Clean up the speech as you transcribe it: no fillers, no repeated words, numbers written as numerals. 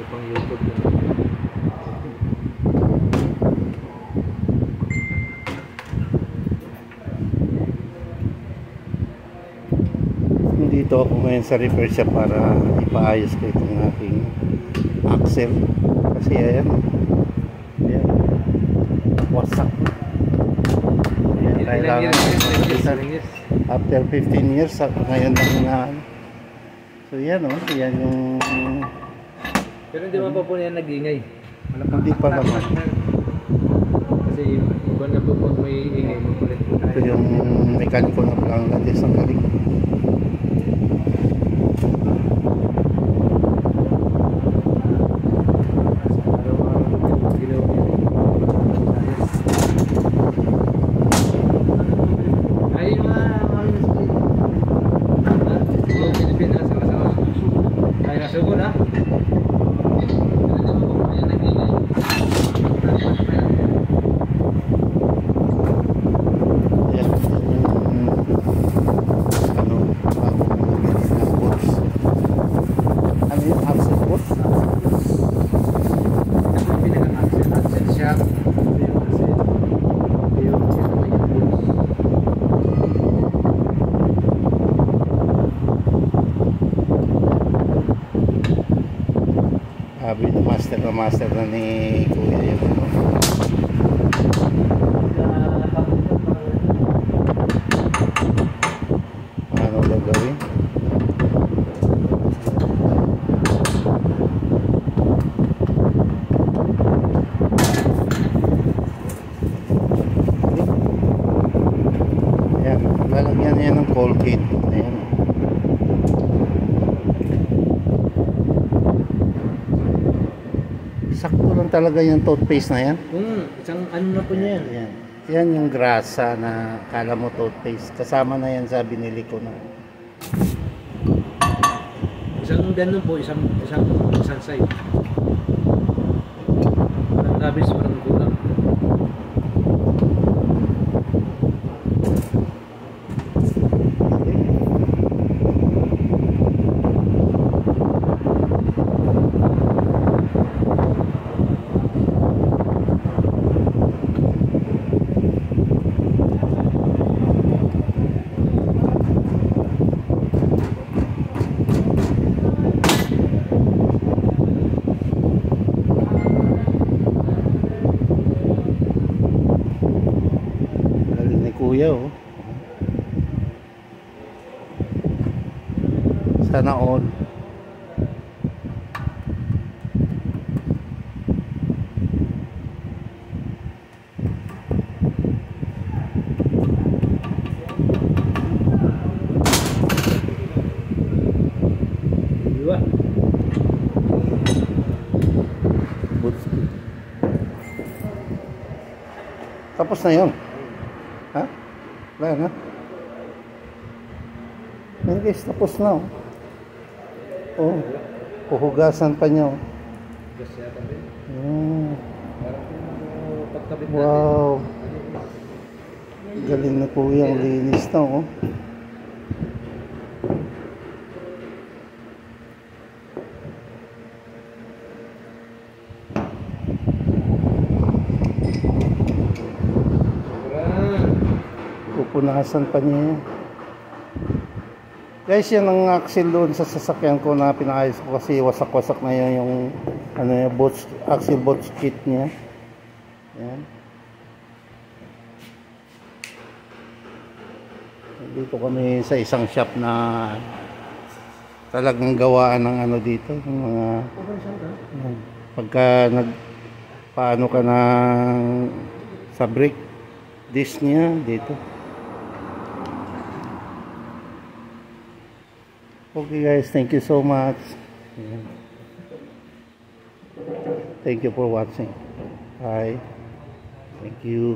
pang YouTube na. Dito ako ngayon sa repair shop para ipaayos ko itong aking axle kasi ayan wasak. Ayan, kailangan after 15 years ngayon lang na so yan yan yung pero hindi man pa po yan nag-ingay. Hindi pa naman kasi iba na po pag may ingay makulit po tayo. Ito yung mekaniko na Bangladesh ang galing. Sabi na master na ni Kuya yung ano gagawin. Ayan, lalagyan niya ng Colgate. Ayan. Sakto lang talaga yung toothpaste na yan. Isang ano na po niya yan. Yan. Yan yung grasa na kala mo toothpaste. Kasama na yan sa binili ko na. Isang ganun po, isang side. Parang labis, parang kulang. Kuya sana all. Dua. Tapos na yun. Ha? Wala na. Yan guys, tapos na. Oh, puhugasan pa niya. Wow. Galing na po yung linis na. Pupunasan pa niya. Guys, yan ang axle doon sa sasakyan ko na pinaayos ko kasi wasak-wasak na yan yung ano yung axle bolt kit niya. Yan. Dito kami sa isang shop na talagang gawaan ng ano dito, yung mga pagka paano ka na sa brake disc niya dito. Okay guys, thank you so much. Thank you for watching. Bye. Thank you.